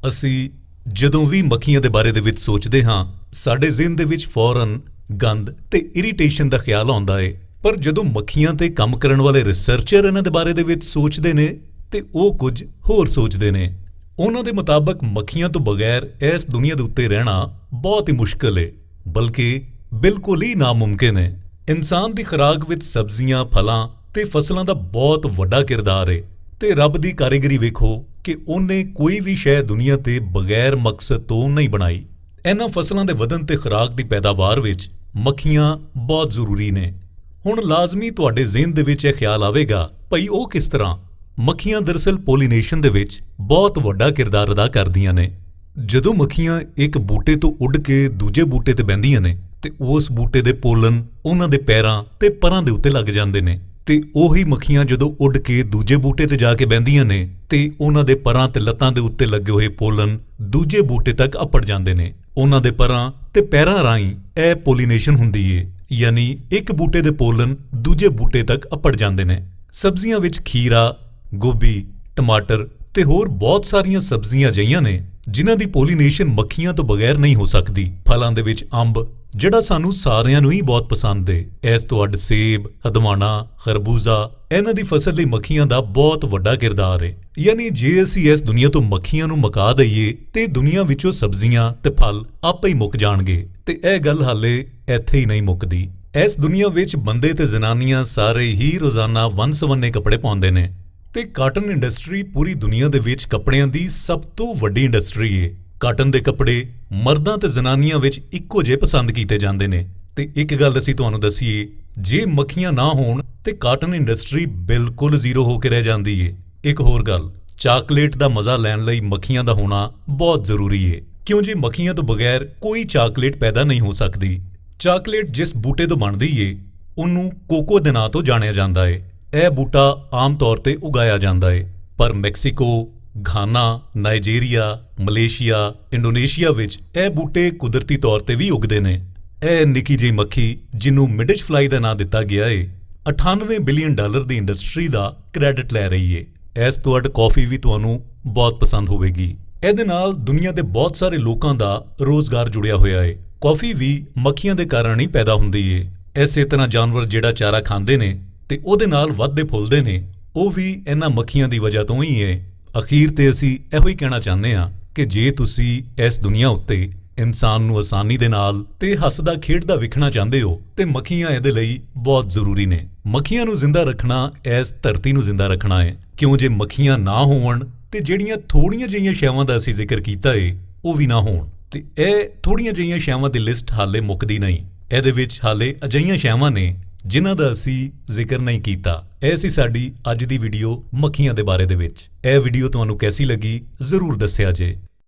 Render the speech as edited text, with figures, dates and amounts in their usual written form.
ਅਸੀਂ ਜਦੋਂ ਵੀ ਮੱਖੀਆਂ ਦੇ ਬਾਰੇ ਦੇ ਵਿੱਚ ਸੋਚਦੇ ਹਾਂ, ਸਾਡੇ ਜ਼ਿਹਨ ਦੇ ਵਿੱਚ ਫੌਰਨ ਗੰਧ ਤੇ ਇਰੀਟੇਸ਼ਨ ਦਾ ਖਿਆਲ ਆਉਂਦਾ ਏ। ਪਰ ਜਦੋਂ ਮੱਖੀਆਂ ਤੇ ਕੰਮ ਕਰਨ ਵਾਲੇ ਰਿਸਰਚਰ ਇਹਨਾਂ ਦੇ ਬਾਰੇ ਦੇ ਵਿੱਚ ਸੋਚਦੇ ਨੇ ਤੇ ਉਹ ਕੁਝ ਹੋਰ ਸੋਚਦੇ ਨੇ। ਉਹਨਾਂ ਦੇ ਮੁਤਾਬਕ ਮੱਖੀਆਂ ਤੋਂ ਬਗੈਰ ਇਸ ਦੁਨੀਆ ਦੇ ਉੱਤੇ ਰਹਿਣਾ ਬਹੁਤ ਹੀ ਮੁਸ਼ਕਲ ਏ, ਬਲਕਿ ਬਿਲਕੁਲ ਹੀ ਨਾਮੁਮਕਿਨ ਏ। ਇਨਸਾਨ ਦੀ ਖੁਰਾਕ ਵਿੱਚ ਸਬਜ਼ੀਆਂ, ਫਲਾਂ ਤੇ ਫਸਲਾਂ ਦਾ ਬਹੁਤ ਵੱਡਾ ਕਿਰਦਾਰ ਏ ਤੇ ਰੱਬ ਦੀ ਕਾਰੀਗਰੀ ਵੇਖੋ ਕਿ ਉਹਨੇ ਕੋਈ ਵੀ ਸ਼ੈ ਦੁਨੀਆ ਤੇ ਬਗੈਰ ਮਕਸਦ ਤੋਂ ਨਹੀਂ ਬਣਾਈ। ਇਹਨਾਂ ਫਸਲਾਂ ਦੇ ਵਧਣ ਤੇ ਖੁਰਾਕ ਦੀ ਪੈਦਾਵਾਰ ਵਿੱਚ ਮੱਖੀਆਂ ਬਹੁਤ ਜ਼ਰੂਰੀ ਨੇ। ਹੁਣ ਲਾਜ਼ਮੀ ਤੁਹਾਡੇ ਜ਼ਿਹਨ ਦੇ ਵਿੱਚ ਇਹ ਖਿਆਲ ਆਵੇਗਾ, ਭਈ ਉਹ ਕਿਸ ਤਰ੍ਹਾਂ? ਮੱਖੀਆਂ ਦਰਅਸਲ ਪੋਲੀਨੇਸ਼ਨ ਦੇ ਵਿੱਚ ਬਹੁਤ ਵੱਡਾ ਕਿਰਦਾਰ ਅਦਾ ਕਰਦੀਆਂ ਨੇ। ਜਦੋਂ ਮੱਖੀਆਂ ਇੱਕ ਬੂਟੇ ਤੋਂ ਉੱਡ ਕੇ ਦੂਜੇ ਬੂਟੇ ਤੇ ਬਹਿੰਦੀਆਂ ਨੇ ਤੇ ਉਸ ਬੂਟੇ ਦੇ ਪੋਲਨ ਉਹਨਾਂ ਦੇ ਪੈਰਾਂ ਤੇ ਪਰਾਂ ਦੇ ਉੱਤੇ ਲੱਗ ਜਾਂਦੇ ਨੇ ਤੇ ਉਹੀ ਮੱਖੀਆਂ ਜਦੋਂ ਉੱਡ ਕੇ ਦੂਜੇ ਬੂਟੇ ਤੇ ਜਾ ਕੇ ਬਹਿੰਦੀਆਂ ਨੇ ਤੇ ਉਹਨਾਂ ਦੇ ਪਰਾਂ ਤੇ ਲੱਤਾਂ ਦੇ ਉੱਤੇ ਲੱਗੇ ਹੋਏ ਪੋਲਨ ਦੂਜੇ ਬੂਟੇ ਤੱਕ ਅੱਪੜ ਜਾਂਦੇ ਨੇ। ਉਹਨਾਂ ਦੇ ਪਰਾਂ ਤੇ ਪੈਰਾਂ ਰਾਹੀਂ ਇਹ ਪੋਲੀਨੇਸ਼ਨ ਹੁੰਦੀ ਏ, ਯਾਨੀ ਇੱਕ ਬੂਟੇ ਦੇ ਪੋਲਨ ਦੂਜੇ ਬੂਟੇ ਤੱਕ ਅੱਪੜ ਜਾਂਦੇ ਨੇ। ਸਬਜ਼ੀਆਂ ਵਿੱਚ ਖੀਰਾ, ਗੋਭੀ, ਟਮਾਟਰ ਤੇ ਹੋਰ ਬਹੁਤ ਸਾਰੀਆਂ ਸਬਜ਼ੀਆਂ ਅਜਿਹੀਆਂ ਨੇ ਜਿਨ੍ਹਾਂ ਦੀ ਪੋਲੀਨੇਸ਼ਨ ਮੱਖੀਆਂ ਤੋਂ ਬਗੈਰ ਨਹੀਂ ਹੋ ਸਕਦੀ। ਫਲਾਂ ਦੇ ਵਿੱਚ ਅੰਬ, ਜਿਹੜਾ ਸਾਨੂੰ ਸਾਰਿਆਂ ਨੂੰ ਹੀ ਬਹੁਤ ਪਸੰਦ ਏ। ਇਸ ਤੋਂ ਅੱਡ ਸੇਬ, ਹਦਵਾਣਾ, ਖਰਬੂਜ਼ਾ, ਇਹਨਾਂ ਦੀ ਫਸਲ ਲਈ ਮੱਖੀਆਂ ਦਾ ਬਹੁਤ ਵੱਡਾ ਕਿਰਦਾਰ ਏ। ਯਾਨੀ ਜੇ ਅਸੀਂ ਇਸ ਦੁਨੀਆ ਤੋਂ ਮੱਖੀਆਂ ਨੂੰ ਮੁਕਾ ਦਈਏ ਤੇ ਦੁਨੀਆ ਵਿੱਚੋਂ ਸਬਜ਼ੀਆਂ ਤੇ ਫਲ ਆਪੇ ਹੀ ਮੁੱਕ ਜਾਣਗੇ। ਤੇ ਇਹ ਗੱਲ ਹਾਲੇ ਇੱਥੇ ਹੀ ਨਹੀਂ ਮੁੱਕਦੀ। ਇਸ ਦੁਨੀਆ ਵਿੱਚ ਬੰਦੇ ਤੇ ਜ਼ਨਾਨੀਆਂ ਸਾਰੇ ਹੀ ਰੋਜ਼ਾਨਾ ਵੰਨ-ਸਵੰਨੇ ਕੱਪੜੇ ਪਾਉਂਦੇ ਨੇ ਤੇ ਕਾਟਨ ਇੰਡਸਟਰੀ ਪੂਰੀ ਦੁਨੀਆ ਦੇ ਵਿੱਚ ਕੱਪੜਿਆਂ ਦੀ ਸਭ ਤੋਂ ਵੱਡੀ ਇੰਡਸਟਰੀ ਏ। ਕਾਟਨ ਦੇ ਕੱਪੜੇ ਮਰਦਾਂ ਤੇ ਜ਼ਨਾਨੀਆਂ ਵਿੱਚ ਇੱਕੋ ਜਿਹੇ ਪਸੰਦ ਕੀਤੇ ਜਾਂਦੇ ਨੇ। ਤੇ ਇੱਕ ਗੱਲ ਅਸੀਂ ਤੁਹਾਨੂੰ ਦੱਸੀਏ, ਜੇ ਮੱਖੀਆਂ ਨਾ ਹੋਣ ਤੇ ਕਾਟਨ ਇੰਡਸਟਰੀ ਬਿਲਕੁਲ ਜ਼ੀਰੋ ਹੋ ਕੇ ਰਹਿ ਜਾਂਦੀ ਏ। ਇੱਕ ਹੋਰ ਗੱਲ, ਚਾਕਲੇਟ ਦਾ ਮਜ਼ਾ ਲੈਣ ਲਈ ਮੱਖੀਆਂ ਦਾ ਹੋਣਾ ਬਹੁਤ ਜ਼ਰੂਰੀ ਏ, ਕਿਉਂ ਜੇ ਮੱਖੀਆਂ ਤੋਂ ਬਗੈਰ ਕੋਈ ਚਾਕਲੇਟ ਪੈਦਾ ਨਹੀਂ ਹੋ ਸਕਦੀ। ਚਾਕਲੇਟ ਜਿਸ ਬੂਟੇ ਤੋਂ ਬਣਦੀ ਏ ਉਹਨੂੰ ਕੋਕੋ ਦੇ ਨਾਂ ਤੋਂ ਜਾਣਿਆ ਜਾਂਦਾ ਏ। ਇਹ ਬੂਟਾ ਆਮ ਤੌਰ ਤੇ ਉਗਾਇਆ ਜਾਂਦਾ ਏ, ਪਰ Mexico, Ghana, Nigeria, Malaysia, Indonesia ਵਿੱਚ ਇਹ ਬੂਟੇ ਕੁਦਰਤੀ ਤੌਰ ਤੇ ਵੀ ਉਗਦੇ ਨੇ। ਇਹ ਨਿੱਕੀ ਜਿਹੀ ਮੱਖੀ, ਜਿਹਨੂੰ ਮਿਡਜ ਫਲਾਈ ਦਾ ਨਾਂ ਦਿੱਤਾ ਗਿਆ ਏ, $98 ਬਿਲੀਅਨ ਦੀ ਇੰਡਸਟਰੀ ਦਾ ਕ੍ਰੈਡਿਟ ਲੈ ਰਹੀ ਏ। ਇਸ ਤੋਂ ਅੱਡ ਕੌਫੀ ਵੀ ਤੁਹਾਨੂੰ ਬਹੁਤ ਪਸੰਦ ਹੋਵੇਗੀ। ਇਹਦੇ ਨਾਲ ਦੁਨੀਆ ਦੇ ਬਹੁਤ ਸਾਰੇ ਲੋਕਾਂ ਦਾ ਰੋਜ਼ਗਾਰ ਜੁੜਿਆ ਹੋਇਆ ਏ। ਕੌਫੀ ਵੀ ਮੱਖੀਆਂ ਦੇ ਕਾਰਨ ਹੀ ਪੈਦਾ ਹੁੰਦੀ ਏ। ਇਸੇ ਤਰ੍ਹਾਂ ਜਾਨਵਰ ਜਿਹੜਾ ਚਾਰਾ ਖਾਂਦੇ ਨੇ ਤੇ ਉਹਦੇ ਨਾਲ ਵੱਧਦੇ ਫੁੱਲਦੇ ਨੇ, ਉਹ ਵੀ ਇਹਨਾਂ ਮੱਖੀਆਂ ਦੀ ਵਜ੍ਹਾ ਤੋਂ ਹੀ ਏ। ਅਖੀਰ ਤੇ ਅਸੀਂ ਇਹੋ ਹੀ ਕਹਿਣਾ ਚਾਹੁੰਦੇ ਹਾਂ ਕਿ ਜੇ ਤੁਸੀਂ ਇਸ ਦੁਨੀਆ ਉੱਤੇ ਇਨਸਾਨ ਨੂੰ ਆਸਾਨੀ ਦੇ ਨਾਲ ਤੇ ਹੱਸਦਾ ਖੇਡਦਾ ਵਿਖਣਾ ਚਾਹੁੰਦੇ ਹੋ ਤੇ ਮੱਖੀਆਂ ਇਹਦੇ ਲਈ ਬਹੁਤ ਜ਼ਰੂਰੀ ਨੇ। ਮੱਖੀਆਂ ਨੂੰ ਜ਼ਿੰਦਾ ਰੱਖਣਾ ਇਸ ਧਰਤੀ ਨੂੰ ਜ਼ਿੰਦਾ ਰੱਖਣਾ ਹੈ, ਕਿਉਂ ਜੇ ਮੱਖੀਆਂ ਨਾ ਹੋਣ ਤੇ ਜਿਹੜੀਆਂ ਥੋੜੀਆਂ ਜਿਹੀਆਂ ਸ਼ੈਵਾਂ ਦਾ ਅਸੀਂ ਜ਼ਿਕਰ ਕੀਤਾ ਏ ਉਹ ਵੀ ਨਾ ਹੋਣ। ਤੇ ਇਹ ਥੋੜੀਆਂ ਜਿਹੀਆਂ ਸ਼ੈਵਾਂ ਦੀ ਲਿਸਟ ਹਾਲੇ ਮੁੱਕਦੀ ਨਹੀਂ। ਇਹਦੇ ਵਿੱਚ ਹਾਲੇ ਅਜਿਹੀਆਂ ਸ਼ੈਵਾਂ ਨੇ ਜਿਨ੍ਹਾਂ ਦਾ ਅਸੀਂ ਜ਼ਿਕਰ ਨਹੀਂ ਕੀਤਾ। ਇਹ ਸੀ ਸਾਡੀ ਅੱਜ ਦੀ ਵੀਡੀਓ ਮੱਖੀਆਂ ਦੇ ਬਾਰੇ ਦੇ ਵਿੱਚ। ਇਹ ਵੀਡੀਓ ਤੁਹਾਨੂੰ ਕੈਸੀ ਲੱਗੀ ਜ਼ਰੂਰ ਦੱਸਿਆ ਜੇ।